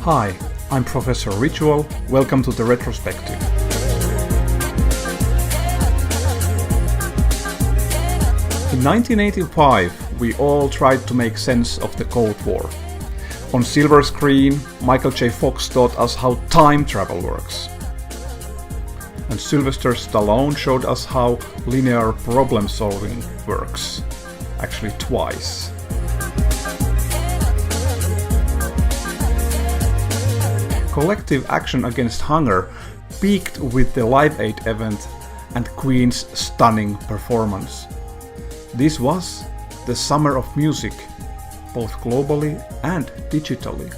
Hi, I'm Professor Ritual. Welcome to the Retrospective. In 1985, we all tried to make sense of the Cold War. On silver screen, Michael J. Fox taught us how time travel works. And Sylvester Stallone showed us how linear problem solving works. Actually twice. Collective Action Against Hunger peaked with the Live Aid event and Queen's stunning performance. This was the summer of music, both globally and digitally.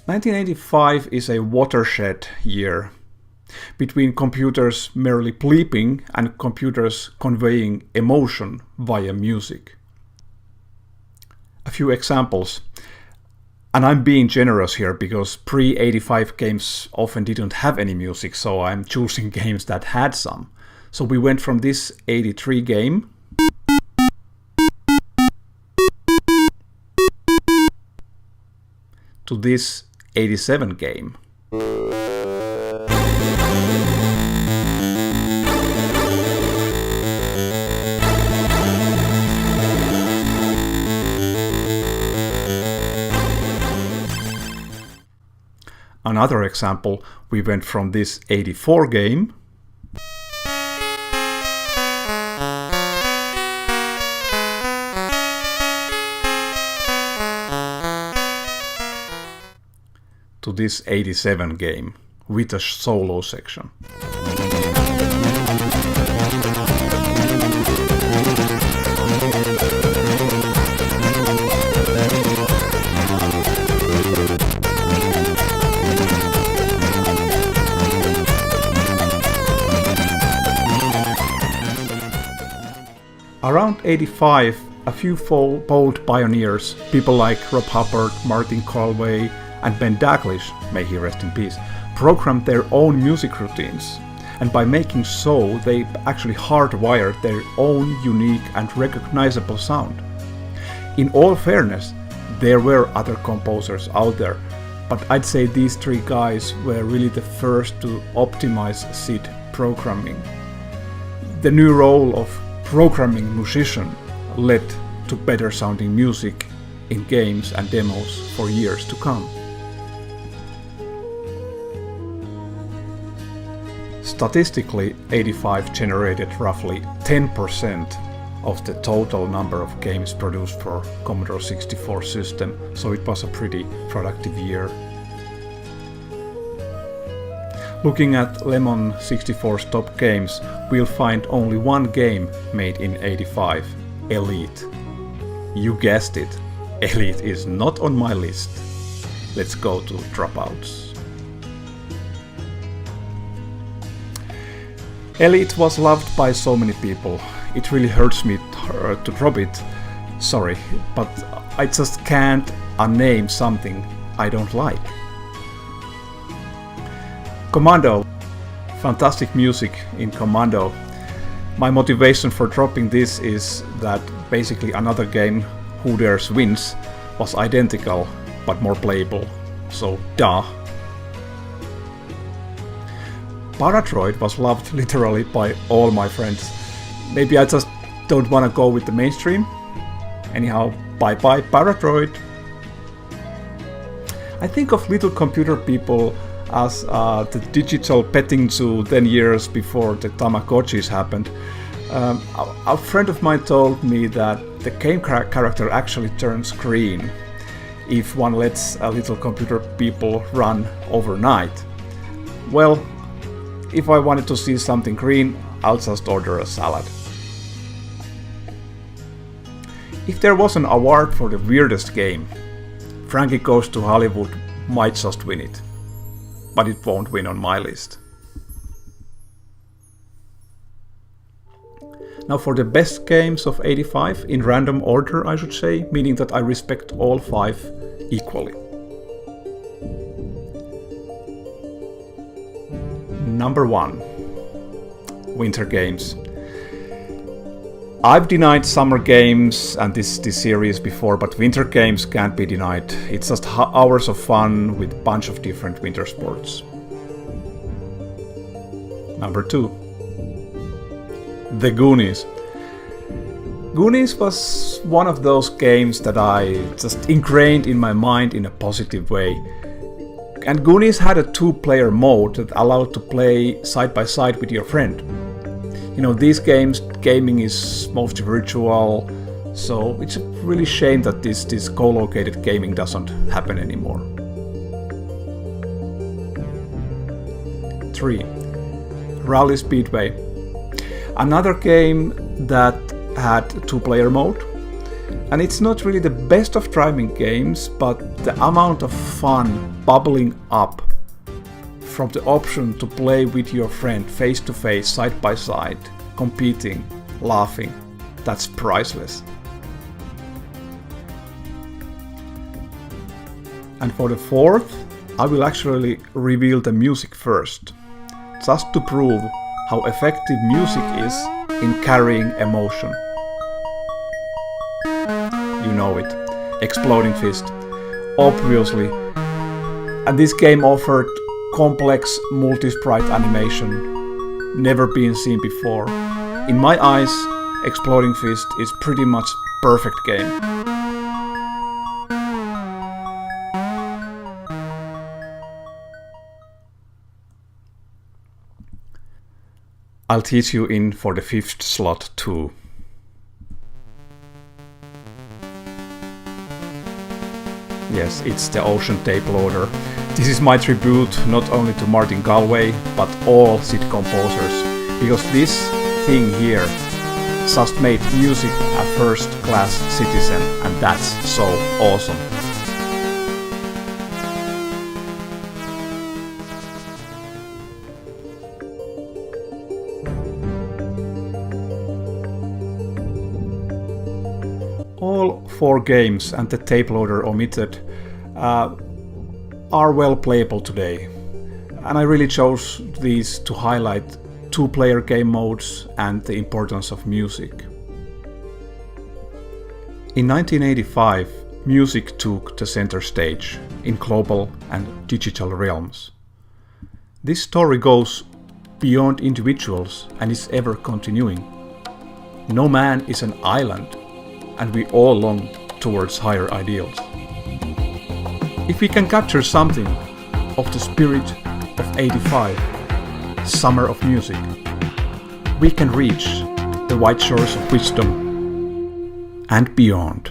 1985 is a watershed year, between computers merely bleeping and computers conveying emotion via music. A few examples, and I'm being generous here because pre-85 games often didn't have any music, so I'm choosing games that had some. So we went from this 83 game to this 87 game. Another example, we went from this 84 game to this 87 game with a solo section. Around 85, a few bold pioneers, people like Rob Hubbard, Martin Conway, and Ben Daglish, may he rest in peace, programmed their own music routines. And by making so, they actually hardwired their own unique and recognizable sound. In all fairness, there were other composers out there, but I'd say these three guys were really the first to optimize SID programming. The new role of programming musician led to better sounding music in games and demos for years to come. Statistically, 85 generated roughly 10% of the total number of games produced for Commodore 64 system, so it was a pretty productive year. Looking at Lemon 64's top games, we'll find only one game made in 85, Elite. You guessed it, Elite is not on my list. Let's go to Dropouts. Elite was loved by so many people. It really hurts me to drop it. Sorry, but I just can't unname something I don't like. Commando. Fantastic music in Commando. My motivation for dropping this is that basically another game, Who Dares Wins, was identical but more playable. So duh. Paradroid was loved literally by all my friends. Maybe I just don't want to go with the mainstream. Anyhow, bye bye Paradroid. I think of Little Computer People as the digital petting zoo 10 years before the Tamagotchis happened. A friend of mine told me that the game character actually turns green if one lets Little Computer People run overnight. Well, if I wanted to see something green, I'll just order a salad. If there was an award for the weirdest game, Frankie Goes to Hollywood might just win it. But it won't win on my list. Now for the best games of 85, in random order I should say, meaning that I respect all 5 equally. Number 1. Winter Games. I've denied summer games and this series before, but winter games can't be denied. It's just hours of fun with a bunch of different winter sports. Number 2. The Goonies. Goonies was one of those games that I just ingrained in my mind in a positive way. And Goonies had a 2-player mode that allowed to play side by side with your friend. You know, these games, gaming is mostly virtual, so it's a really shame that this co-located gaming doesn't happen anymore. 3. Rally Speedway. Another game that had 2-player mode. And it's not really the best of driving games, but the amount of fun bubbling up from the option to play with your friend face to face, side by side, competing, laughing, that's priceless. And for the 4th, I will actually reveal the music first, just to prove how effective music is in carrying emotion. You know it, Exploding Fist, obviously. And this game offered complex multi-sprite animation, never been seen before. In my eyes, Exploding Fist is pretty much perfect game. I'll tease you in for the 5th slot too. Yes, it's the Ocean Tape Loader. This is my tribute not only to Martin Galway, but all SID composers, because this thing here just made music a first-class citizen, and that's so awesome. All 4 games, and the tape loader omitted, are well playable today, and I really chose these to highlight 2-player game modes and the importance of music. In 1985, music took the center stage in global and digital realms. This story goes beyond individuals and is ever continuing. No man is an island, and we all long towards higher ideals. If we can capture something of the spirit of 85, Summer of Music, we can reach the white shores of wisdom and beyond.